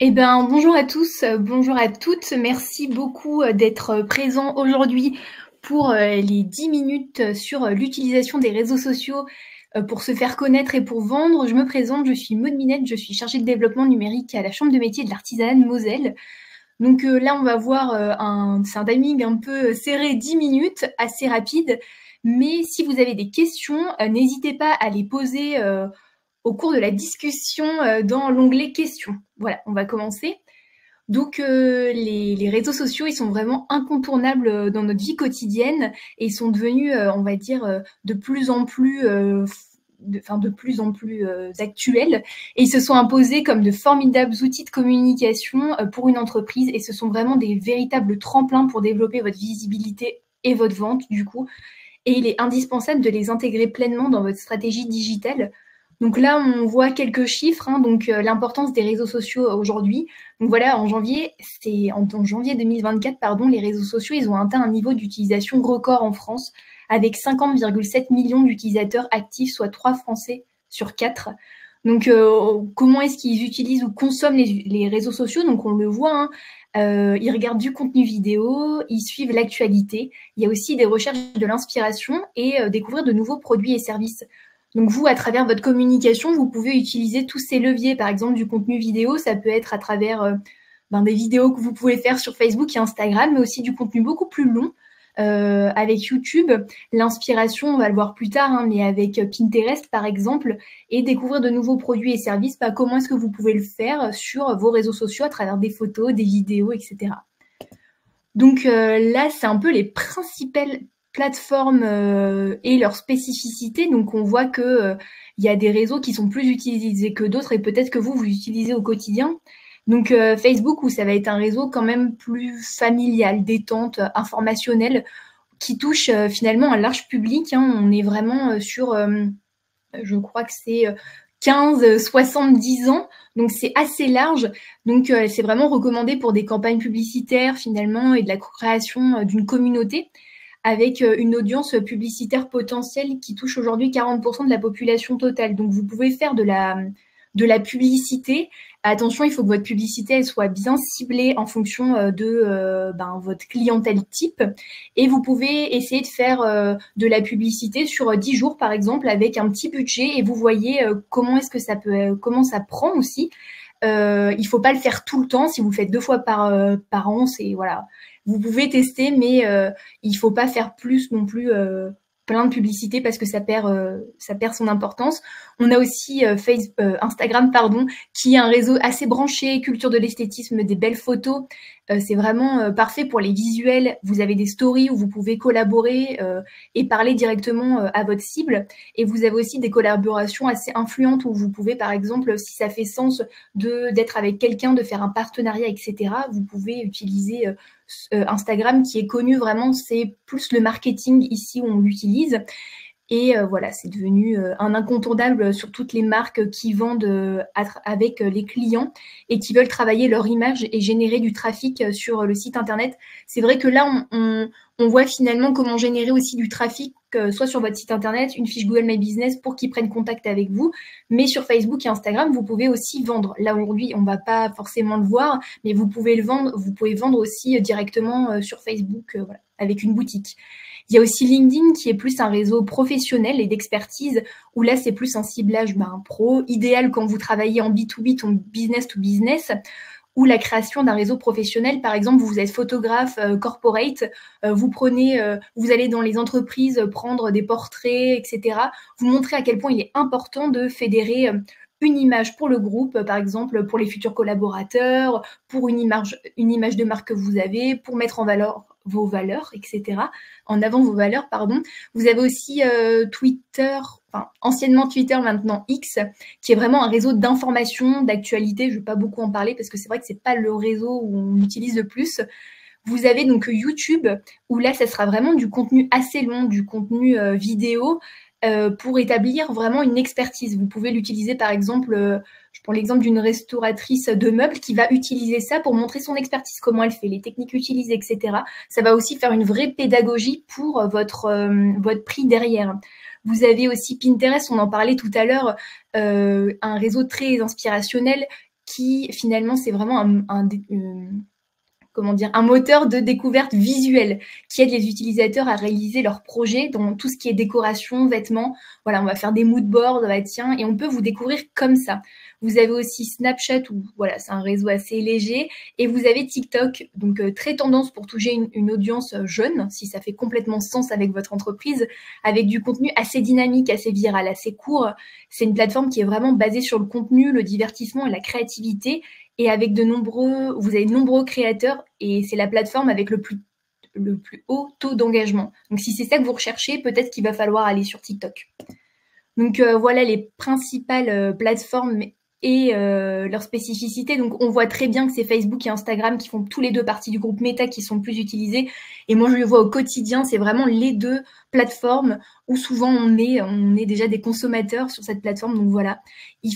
Eh ben, bonjour à tous, bonjour à toutes. Merci beaucoup d'être présents aujourd'hui pour les 10 minutes sur l'utilisation des réseaux sociaux pour se faire connaître et pour vendre. Je me présente, je suis Maud Minette, je suis chargée de développement numérique à la Chambre de métier de l'artisanat de Moselle. Donc là, on va voir c'est un timing un peu serré, 10 minutes, assez rapide. Mais si vous avez des questions, n'hésitez pas à les poser au cours de la discussion dans l'onglet questions. Voilà, on va commencer. Donc les réseaux sociaux, ils sont vraiment incontournables dans notre vie quotidienne et ils sont devenus, on va dire, de plus en plus, de plus en plus actuels. Et ils se sont imposés comme de formidables outils de communication pour une entreprise et ce sont vraiment des véritables tremplins pour développer votre visibilité et votre vente du coup. Et il est indispensable de les intégrer pleinement dans votre stratégie digitale. Donc là, on voit quelques chiffres, hein, donc l'importance des réseaux sociaux aujourd'hui. Donc voilà, en janvier 2024, pardon, les réseaux sociaux, ils ont atteint un niveau d'utilisation record en France, avec 50,7 millions d'utilisateurs actifs, soit 3 Français sur 4. Donc comment est-ce qu'ils utilisent ou consomment les réseaux sociaux? Donc on le voit, hein, ils regardent du contenu vidéo, ils suivent l'actualité. Il y a aussi des recherches de l'inspiration et découvrir de nouveaux produits et services. Donc vous, à travers votre communication, vous pouvez utiliser tous ces leviers. Par exemple, du contenu vidéo, ça peut être à travers des vidéos que vous pouvez faire sur Facebook et Instagram, mais aussi du contenu beaucoup plus long avec YouTube. L'inspiration, on va le voir plus tard, hein, mais avec Pinterest par exemple, et découvrir de nouveaux produits et services. Comment est-ce que vous pouvez le faire sur vos réseaux sociaux à travers des photos, des vidéos, etc. Donc là, c'est un peu les principales plateformes et leurs spécificités. Donc on voit que il y a des réseaux qui sont plus utilisés que d'autres et peut-être que vous utilisez au quotidien. Donc Facebook, où ça va être un réseau quand même plus familial, détente, informationnel, qui touche finalement un large public, hein. On est vraiment sur, je crois que c'est 15-70 ans, donc c'est assez large. Donc c'est vraiment recommandé pour des campagnes publicitaires finalement et de la création d'une communauté avec une audience publicitaire potentielle qui touche aujourd'hui 40% de la population totale. Donc vous pouvez faire de la publicité. Attention, il faut que votre publicité elle soit bien ciblée en fonction de votre clientèle type. Et vous pouvez essayer de faire de la publicité sur 10 jours, par exemple, avec un petit budget et vous voyez comment est-ce que ça peut, comment ça prend aussi. Il faut pas le faire tout le temps. Si vous le faites 2 fois par an, c'est voilà. Vous pouvez tester, mais il faut pas faire plus non plus plein de publicité parce que ça perd son importance. On a aussi Instagram, pardon, qui est un réseau assez branché, culture de l'esthétisme, des belles photos. C'est vraiment parfait pour les visuels. Vous avez des stories où vous pouvez collaborer et parler directement à votre cible. Et vous avez aussi des collaborations assez influentes où vous pouvez, par exemple, si ça fait sens d'être avec quelqu'un, de faire un partenariat, etc., vous pouvez utiliser Instagram qui est connu vraiment, c'est plus le marketing ici où on l'utilise. Et voilà, c'est devenu un incontournable sur toutes les marques qui vendent avec les clients et qui veulent travailler leur image et générer du trafic sur le site internet. C'est vrai que là, on voit finalement comment générer aussi du trafic, soit sur votre site internet, une fiche Google My Business pour qu'ils prennent contact avec vous, mais sur Facebook et Instagram, vous pouvez aussi vendre. Là aujourd'hui, on ne va pas forcément le voir, mais vous pouvez le vendre, vous pouvez vendre aussi directement sur Facebook, voilà, avec une boutique. Il y a aussi LinkedIn qui est plus un réseau professionnel et d'expertise, où là, c'est plus un ciblage pro, idéal quand vous travaillez en B2B, donc business to business, ou la création d'un réseau professionnel. Par exemple, vous êtes photographe corporate, vous allez dans les entreprises prendre des portraits, etc. Vous montrez à quel point il est important de fédérer une image pour le groupe, par exemple pour les futurs collaborateurs, pour une image de marque que vous avez, pour mettre en valeur vos valeurs, etc. En avant vos valeurs, pardon. Vous avez aussi Twitter, enfin anciennement Twitter, maintenant X, qui est vraiment un réseau d'information, d'actualité. Je ne vais pas beaucoup en parler parce que c'est vrai que c'est pas le réseau où on utilise le plus. Vous avez donc YouTube, où là, ça sera vraiment du contenu assez long, du contenu vidéo, pour établir vraiment une expertise. Vous pouvez l'utiliser, par exemple, je prends l'exemple d'une restauratrice de meubles qui va utiliser ça pour montrer son expertise, comment elle fait, les techniques utilisées, etc. Ça va aussi faire une vraie pédagogie pour votre prix derrière. Vous avez aussi Pinterest, on en parlait tout à l'heure, un réseau très inspirationnel qui finalement c'est vraiment comment dire, un moteur de découverte visuelle qui aide les utilisateurs à réaliser leurs projets dans tout ce qui est décoration, vêtements. Voilà, on va faire des mood boards, bah tiens, et on peut vous découvrir comme ça. Vous avez aussi Snapchat, où voilà, c'est un réseau assez léger, et vous avez TikTok, donc très tendance pour toucher une audience jeune, si ça fait complètement sens avec votre entreprise, avec du contenu assez dynamique, assez viral, assez court. C'est une plateforme qui est vraiment basée sur le contenu, le divertissement et la créativité, et avec vous avez de nombreux créateurs, et c'est la plateforme avec le plus haut taux d'engagement. Donc si c'est ça que vous recherchez, peut-être qu'il va falloir aller sur TikTok. Donc voilà les principales plateformes et leurs spécificités. Donc on voit très bien que c'est Facebook et Instagram qui font tous les deux partie du groupe Meta qui sont plus utilisés. Et moi je le vois au quotidien, c'est vraiment les deux plateformes où souvent on est déjà des consommateurs sur cette plateforme. Donc voilà.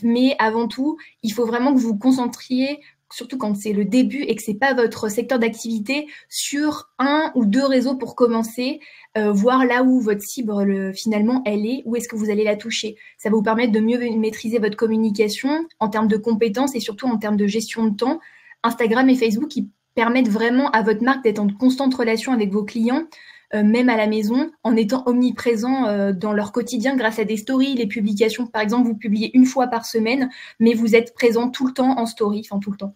Mais avant tout, il faut vraiment que vous vous concentriez, surtout quand c'est le début et que c'est pas votre secteur d'activité, sur un ou deux réseaux pour commencer, voir là où votre cible finalement elle est, où est-ce que vous allez la toucher. Ça va vous permettre de mieux maîtriser votre communication en termes de compétences et surtout en termes de gestion de temps. Instagram et Facebook, ils permettent vraiment à votre marque d'être en constante relation avec vos clients, même à la maison, en étant omniprésent dans leur quotidien grâce à des stories, les publications. Par exemple, vous publiez une fois par semaine, mais vous êtes présent tout le temps en story, enfin tout le temps,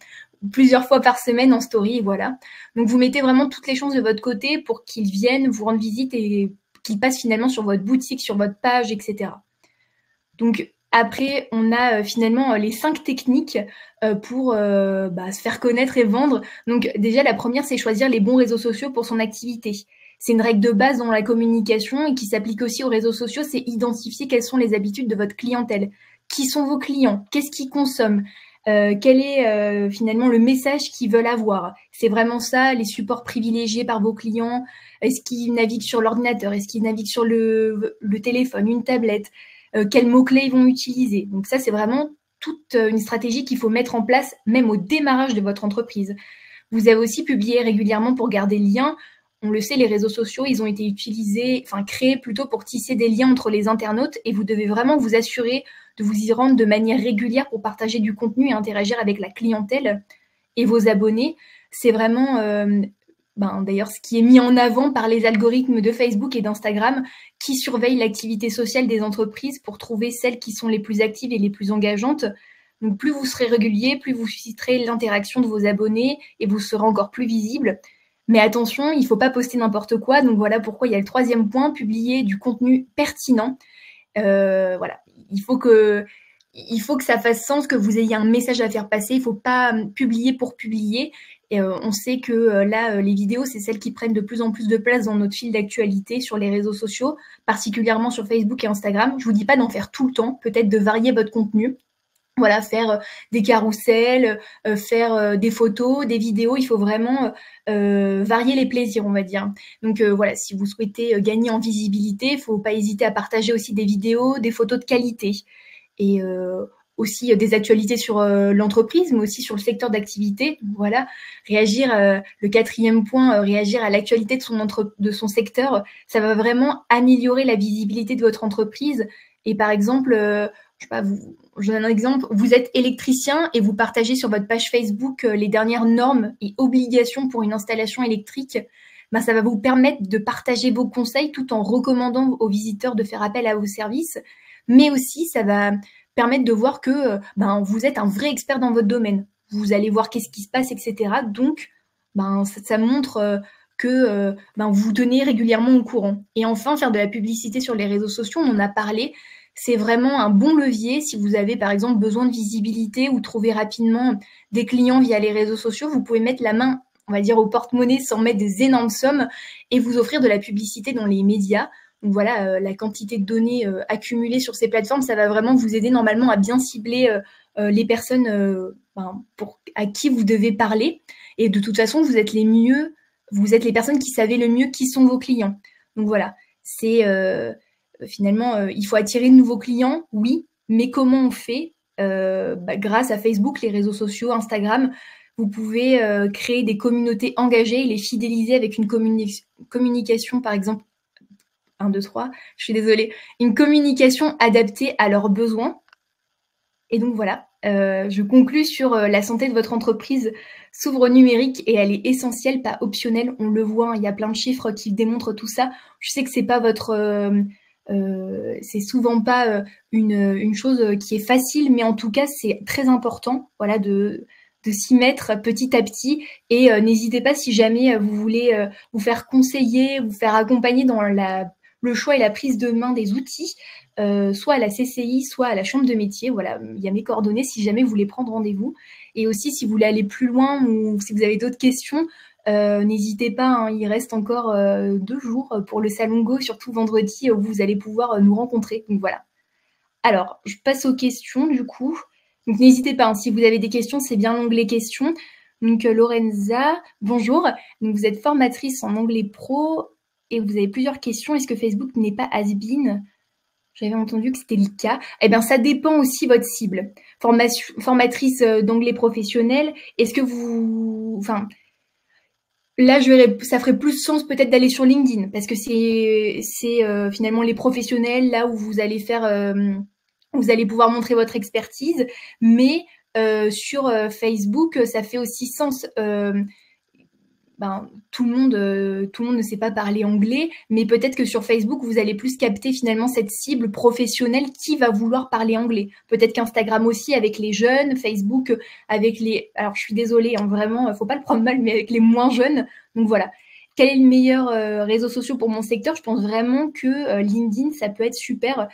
plusieurs fois par semaine en story, voilà. Donc vous mettez vraiment toutes les chances de votre côté pour qu'ils viennent vous rendre visite et qu'ils passent finalement sur votre boutique, sur votre page, etc. Donc après, on a finalement les 5 techniques pour se faire connaître et vendre. Donc déjà, la première, c'est choisir les bons réseaux sociaux pour son activité. C'est une règle de base dans la communication et qui s'applique aussi aux réseaux sociaux, c'est identifier quelles sont les habitudes de votre clientèle. Qui sont vos clients? Qu'est-ce qu'ils consomment? Quel est finalement le message qu'ils veulent avoir? C'est vraiment ça, les supports privilégiés par vos clients. Est-ce qu'ils naviguent sur l'ordinateur? Est-ce qu'ils naviguent sur le téléphone, une tablette? Quels mots-clés ils vont utiliser? Donc ça, c'est vraiment toute une stratégie qu'il faut mettre en place même au démarrage de votre entreprise. Vous avez aussi publié régulièrement pour garder le lien. On le sait, les réseaux sociaux, ils ont été créés plutôt pour tisser des liens entre les internautes et vous devez vraiment vous assurer de vous y rendre de manière régulière pour partager du contenu et interagir avec la clientèle et vos abonnés. C'est vraiment, d'ailleurs, ce qui est mis en avant par les algorithmes de Facebook et d'Instagram qui surveillent l'activité sociale des entreprises pour trouver celles qui sont les plus actives et les plus engageantes. Donc plus vous serez régulier, plus vous susciterez l'interaction de vos abonnés et vous serez encore plus visible. Mais attention, il ne faut pas poster n'importe quoi. Donc voilà pourquoi il y a le 3e point, publier du contenu pertinent. Voilà, il faut que ça fasse sens, que vous ayez un message à faire passer. Il ne faut pas publier pour publier. Et on sait que là, les vidéos, c'est celles qui prennent de plus en plus de place dans notre fil d'actualité sur les réseaux sociaux, particulièrement sur Facebook et Instagram. Je ne vous dis pas d'en faire tout le temps, peut-être de varier votre contenu. Voilà, faire des carousels, faire des photos, des vidéos. Il faut vraiment varier les plaisirs, on va dire. Donc voilà, si vous souhaitez gagner en visibilité, il ne faut pas hésiter à partager aussi des vidéos, des photos de qualité. Et aussi des actualités sur l'entreprise, mais aussi sur le secteur d'activité. Voilà, réagir, le 4e point, réagir à l'actualité de son secteur, ça va vraiment améliorer la visibilité de votre entreprise. Et par exemple, je sais pas, je donne un exemple, vous êtes électricien et vous partagez sur votre page Facebook les dernières normes et obligations pour une installation électrique. Ça va vous permettre de partager vos conseils tout en recommandant aux visiteurs de faire appel à vos services. Mais aussi, ça va permettre de voir que vous êtes un vrai expert dans votre domaine. Vous allez voir qu'est-ce qui se passe, etc. Donc, ça montre que vous vous tenez régulièrement au courant. Et enfin, faire de la publicité sur les réseaux sociaux, on en a parlé, c'est vraiment un bon levier. Si vous avez par exemple besoin de visibilité ou trouver rapidement des clients via les réseaux sociaux, vous pouvez mettre la main, on va dire, au porte-monnaie sans mettre des énormes sommes et vous offrir de la publicité dans les médias. Donc voilà, la quantité de données accumulées sur ces plateformes, ça va vraiment vous aider normalement à bien cibler les personnes à qui vous devez parler. Et de toute façon, vous êtes les personnes qui savez le mieux qui sont vos clients. Donc voilà, c'est finalement, il faut attirer de nouveaux clients, oui, mais comment on fait? Grâce à Facebook, les réseaux sociaux, Instagram, vous pouvez créer des communautés engagées et les fidéliser avec une communication, par exemple, 1, 2, 3, je suis désolée, une communication adaptée à leurs besoins. Et donc voilà, je conclus sur la santé de votre entreprise s'ouvre au numérique et elle est essentielle, pas optionnelle. On le voit, hein, il y a plein de chiffres qui démontrent tout ça. Je sais que c'est pas c'est souvent pas une chose qui est facile, mais en tout cas, c'est très important, voilà, de s'y mettre petit à petit. Et n'hésitez pas si jamais vous voulez vous faire conseiller, vous faire accompagner dans le choix et la prise de main des outils, soit à la CCI, soit à la chambre de métier. Voilà, il y a mes coordonnées si jamais vous voulez prendre rendez-vous. Et aussi, si vous voulez aller plus loin ou si vous avez d'autres questions, n'hésitez pas, hein, il reste encore 2 jours pour le Salon Go, surtout vendredi, où vous allez pouvoir nous rencontrer. Donc voilà. Alors, je passe aux questions du coup. Donc n'hésitez pas, hein, si vous avez des questions, c'est bien l'onglet questions. Donc Lorenza, bonjour. Donc, vous êtes formatrice en anglais pro et vous avez plusieurs questions. Est-ce que Facebook n'est pas has-been? J'avais entendu que c'était le cas. Eh bien, ça dépend aussi votre cible. Formatrice d'anglais professionnel, est-ce que vous... Enfin, là, ça ferait plus sens peut-être d'aller sur LinkedIn parce que c'est finalement les professionnels là où vous allez faire, vous allez pouvoir montrer votre expertise. Mais sur Facebook, ça fait aussi sens. Tout le monde ne sait pas parler anglais, mais peut-être que sur Facebook, vous allez plus capter finalement cette cible professionnelle qui va vouloir parler anglais. Peut-être qu'Instagram aussi avec les jeunes, Facebook avec les... Alors, je suis désolée, hein, vraiment, faut pas le prendre mal, mais avec les moins jeunes. Donc voilà. Quel est le meilleur réseau social pour mon secteur? Je pense vraiment que LinkedIn, ça peut être super.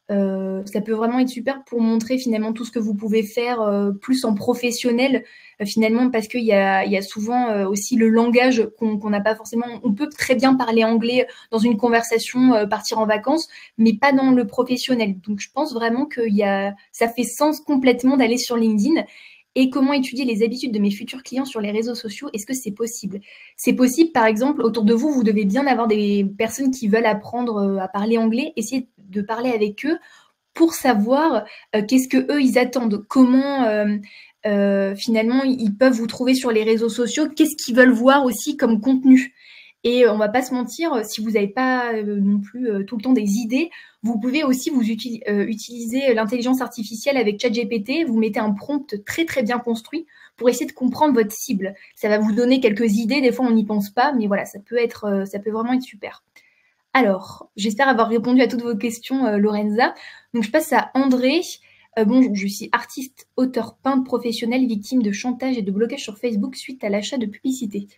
Ça peut vraiment être super pour montrer finalement tout ce que vous pouvez faire plus en professionnel finalement parce qu'il y a souvent aussi le langage qu'on n'a pas forcément. On peut très bien parler anglais dans une conversation, partir en vacances, mais pas dans le professionnel. Donc je pense vraiment que ça fait sens complètement d'aller sur LinkedIn. Et comment étudier les habitudes de mes futurs clients sur les réseaux sociaux? Est-ce que c'est possible? C'est possible, par exemple, autour de vous, vous devez bien avoir des personnes qui veulent apprendre à parler anglais. Essayez de parler avec eux pour savoir qu'est-ce que eux ils attendent, comment finalement ils peuvent vous trouver sur les réseaux sociaux, qu'est-ce qu'ils veulent voir aussi comme contenu. Et on va pas se mentir, si vous n'avez pas non plus tout le temps des idées, vous pouvez aussi utiliser l'intelligence artificielle avec ChatGPT. Vous mettez un prompt très très bien construit pour essayer de comprendre votre cible. Ça va vous donner quelques idées. Des fois, on n'y pense pas, mais voilà, ça peut vraiment être super. Alors, j'espère avoir répondu à toutes vos questions, Lorenza. Donc, je passe à André. Bonjour, je suis artiste, auteur, peintre professionnel, victime de chantage et de blocage sur Facebook suite à l'achat de publicité.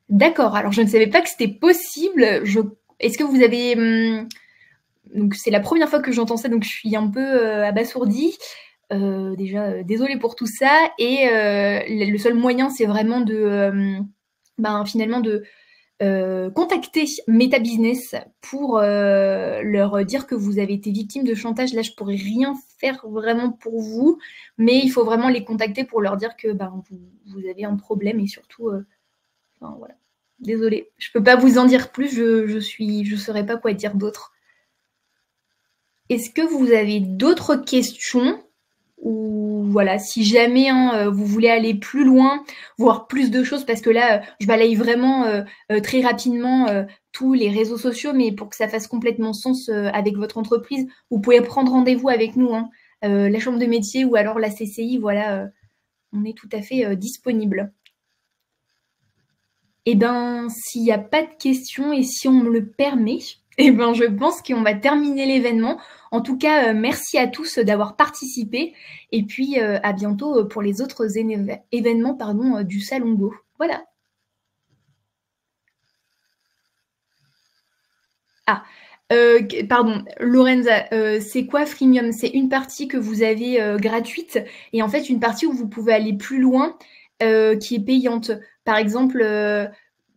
D'accord, alors je ne savais pas que c'était possible. Est-ce que vous avez... Donc c'est la première fois que j'entends ça, donc je suis un peu abasourdie. Déjà, désolée pour tout ça. Et le seul moyen, c'est vraiment finalement de contacter Meta Business pour leur dire que vous avez été victime de chantage. Là, je pourrais rien faire vraiment pour vous, mais il faut vraiment les contacter pour leur dire que vous avez un problème et surtout... voilà. Désolée, je peux pas vous en dire plus, je saurais pas quoi dire d'autre. Est-ce que vous avez d'autres questions? Ou voilà, si jamais vous voulez aller plus loin, voir plus de choses, parce que là, je balaye vraiment très rapidement tous les réseaux sociaux, mais pour que ça fasse complètement sens avec votre entreprise, vous pouvez prendre rendez-vous avec nous, hein, la chambre de métier ou alors la CCI, voilà, on est tout à fait disponible. Eh ben, s'il n'y a pas de questions et si on me le permet, eh ben, je pense qu'on va terminer l'événement. En tout cas, merci à tous d'avoir participé et puis à bientôt pour les autres événements du Salon Go. Voilà. Ah, pardon, Lorenza, c'est quoi Freemium? C'est une partie que vous avez gratuite et en fait une partie où vous pouvez aller plus loin qui est payante. Par exemple,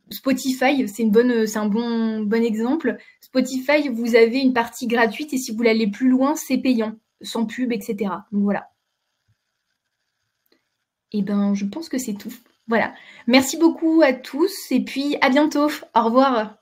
Spotify, c'est un bon exemple. Spotify, vous avez une partie gratuite et si vous voulez aller plus loin, c'est payant, sans pub, etc. Donc voilà. Et ben, je pense que c'est tout. Voilà. Merci beaucoup à tous et puis à bientôt. Au revoir.